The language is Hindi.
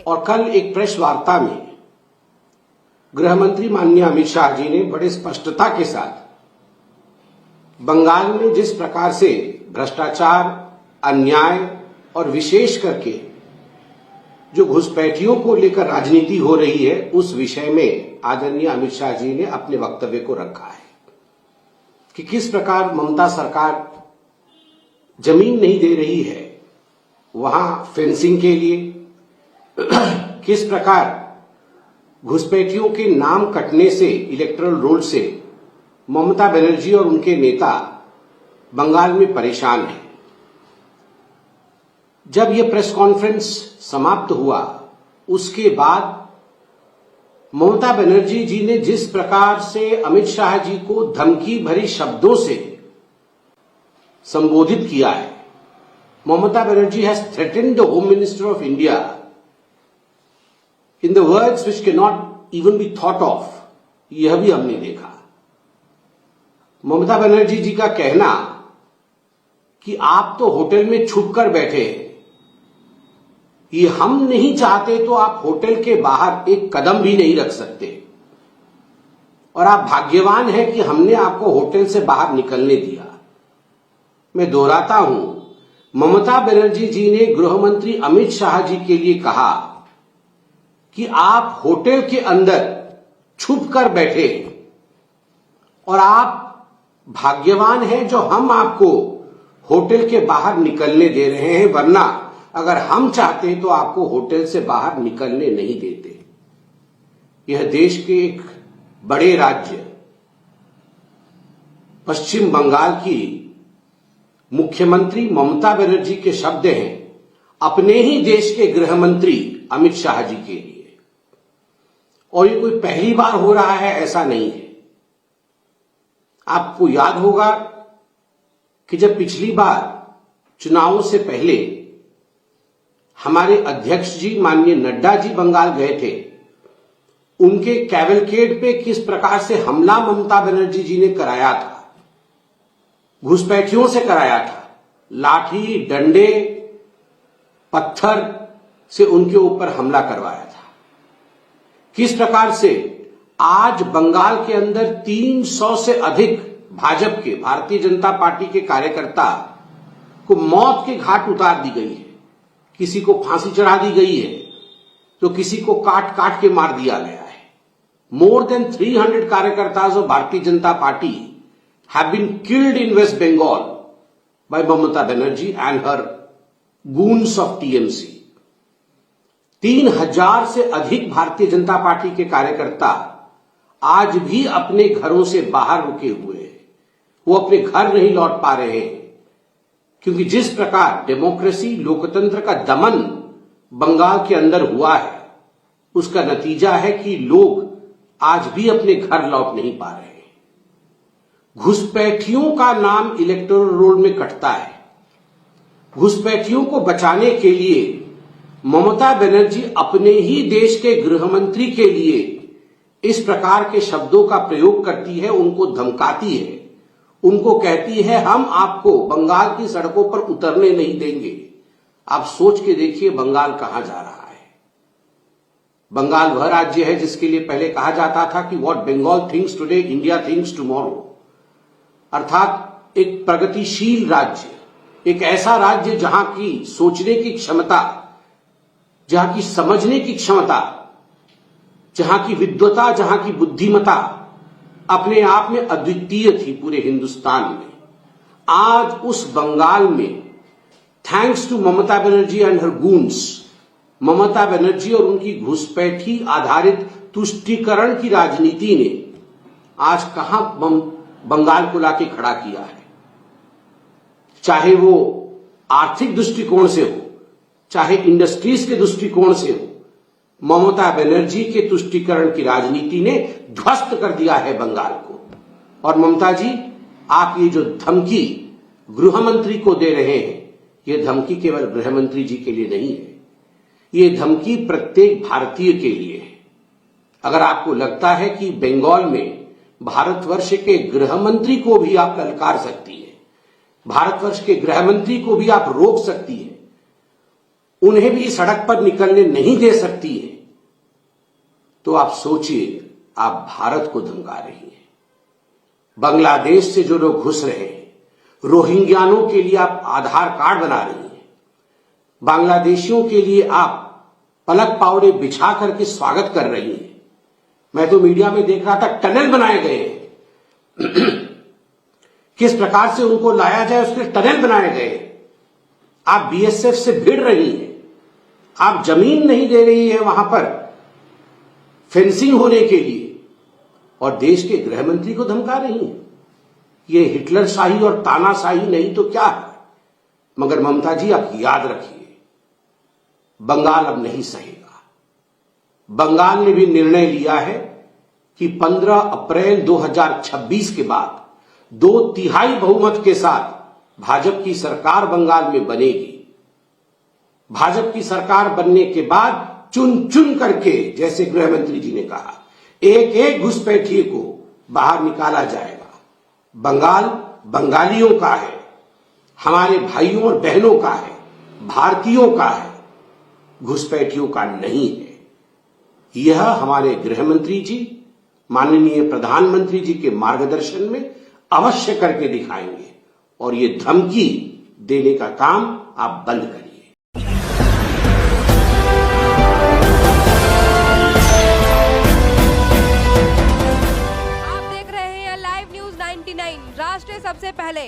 और कल एक प्रेस वार्ता में गृह मंत्री माननीय अमित शाह जी ने बड़े स्पष्टता के साथ बंगाल में जिस प्रकार से भ्रष्टाचार, अन्याय और विशेष करके जो घुसपैठियों को लेकर राजनीति हो रही है, उस विषय में आदरणीय अमित शाह जी ने अपने वक्तव्य को रखा है कि किस प्रकार ममता सरकार जमीन नहीं दे रही है वहां फेंसिंग के लिए, किस प्रकार घुसपैठियों के नाम कटने से, इलेक्टोरल रोल से ममता बनर्जी और उनके नेता बंगाल में परेशान हैं। जब यह प्रेस कॉन्फ्रेंस समाप्त हुआ, उसके बाद ममता बनर्जी जी ने जिस प्रकार से अमित शाह जी को धमकी भरी शब्दों से संबोधित किया है, Mamata Banerjee has threatened the home minister of India in the words which can not even be thought of, यह भी हमने देखा। ममता बनर्जी जी का कहना कि आप तो होटल में छुप कर बैठे हैं, ये हम नहीं चाहते तो आप होटल के बाहर एक कदम भी नहीं रख सकते और आप भाग्यवान हैं कि हमने आपको होटल से बाहर निकलने दिया। मैं दोहराता हूं, ममता बनर्जी जी ने गृह मंत्री अमित शाह जी के लिए कहा कि आप होटल के अंदर छुप कर बैठे और आप भाग्यवान हैं जो हम आपको होटल के बाहर निकलने दे रहे हैं, वरना अगर हम चाहते तो आपको होटल से बाहर निकलने नहीं देते। यह देश के एक बड़े राज्य पश्चिम बंगाल की मुख्यमंत्री ममता बनर्जी के शब्द हैं अपने ही देश के गृह मंत्री अमित शाह जी के लिए, और ये कोई पहली बार हो रहा है ऐसा नहीं है। आपको याद होगा कि जब पिछली बार चुनावों से पहले हमारे अध्यक्ष जी माननीय नड्डा जी बंगाल गए थे, उनके कैवलकेड पे किस प्रकार से हमला ममता बनर्जी जी ने कराया था, घुसपैठियों से कराया था, लाठी डंडे पत्थर से उनके ऊपर हमला करवाया था। किस प्रकार से आज बंगाल के अंदर 300 से अधिक भाजपा के, भारतीय जनता पार्टी के कार्यकर्ता को मौत के घाट उतार दी गई है, किसी को फांसी चढ़ा दी गई है तो किसी को काट काट के मार दिया गया है। More than 300 कार्यकर्ताज of Bharatiya Janata party have been killed in West Bengal by Mamata Banerjee and her goons of TMC। 3000 से अधिक भारतीय जनता पार्टी के कार्यकर्ता आज भी अपने घरों से बाहर रुके हुए हैं, वो अपने घर नहीं लौट पा रहे हैं, क्योंकि जिस प्रकार डेमोक्रेसी, लोकतंत्र का दमन बंगाल के अंदर हुआ है, उसका नतीजा है कि लोग आज भी अपने घर लौट नहीं पा रहे हैं। घुसपैठियों का नाम इलेक्टोरल रोल में कटता है। घुसपैठियों को बचाने के लिए ममता बनर्जी अपने ही देश के गृह मंत्री के लिए इस प्रकार के शब्दों का प्रयोग करती है, उनको धमकाती है, उनको कहती है हम आपको बंगाल की सड़कों पर उतरने नहीं देंगे। आप सोच के देखिए बंगाल कहां जा रहा है। बंगाल वह राज्य है जिसके लिए पहले कहा जाता था कि what Bengal thinks today India thinks tomorrow, अर्थात एक प्रगतिशील राज्य, एक ऐसा राज्य जहां की सोचने की क्षमता, जहां की समझने की क्षमता, जहां की विद्वता, जहां की बुद्धिमता अपने आप में अद्वितीय थी पूरे हिंदुस्तान में। आज उस बंगाल में thanks to Mamata Banerjee and her goons, Mamata Banerjee और उनकी घुसपैठी आधारित तुष्टीकरण की राजनीति ने आज कहां बंगाल को लाके खड़ा किया है। चाहे वो आर्थिक दृष्टिकोण से हो, चाहे इंडस्ट्रीज के दृष्टिकोण से हो, ममता बनर्जी के तुष्टीकरण की राजनीति ने ध्वस्त कर दिया है बंगाल को। और ममता जी, आप ये जो धमकी गृह मंत्री को दे रहे हैं, ये धमकी केवल गृह मंत्री जी के लिए नहीं है, ये धमकी प्रत्येक भारतीय के लिए है। अगर आपको लगता है कि बंगाल में भारतवर्ष के गृह मंत्री को भी आप ललकार सकती है, भारतवर्ष के गृह मंत्री को भी आप रोक सकती है, उन्हें भी सड़क पर निकलने नहीं दे सकती है, तो आप सोचिए आप भारत को धमका रही हैं। बांग्लादेश से जो लोग घुस रहे हैं, रोहिंग्यानों के लिए आप आधार कार्ड बना रही हैं, बांग्लादेशियों के लिए आप पलक पावड़े बिछा करके स्वागत कर रही हैं। मैं तो मीडिया में देख रहा था टनल बनाए गए हैं, किस प्रकार से उनको लाया जाए उसके टनल बनाए गए। आप बीएसएफ से भिड़ रही हैं, आप जमीन नहीं दे रही है वहां पर फेंसिंग होने के लिए, और देश के गृह मंत्री को धमका रही हैं। ये हिटलर शाही और तानाशाही नहीं तो क्या है। मगर ममता जी आप याद रखिए, बंगाल अब नहीं सहेगा। बंगाल ने भी निर्णय लिया है कि 15 अप्रैल 2026 के बाद 2/3 बहुमत के साथ भाजपा की सरकार बंगाल में बनेगी। भाजपा की सरकार बनने के बाद चुन चुन करके, जैसे गृह मंत्री जी ने कहा, एक एक घुसपैठिए को बाहर निकाला जाएगा। बंगाल बंगालियों का है, हमारे भाइयों और बहनों का है, भारतीयों का है, घुसपैठियों का नहीं है। यह हमारे गृह मंत्री जी, माननीय प्रधानमंत्री जी के मार्गदर्शन में अवश्य करके दिखाएंगे, और ये धमकी देने का काम आप बंद करिए। आप देख रहे हैं लाइव न्यूज 99, राष्ट्र सबसे पहले।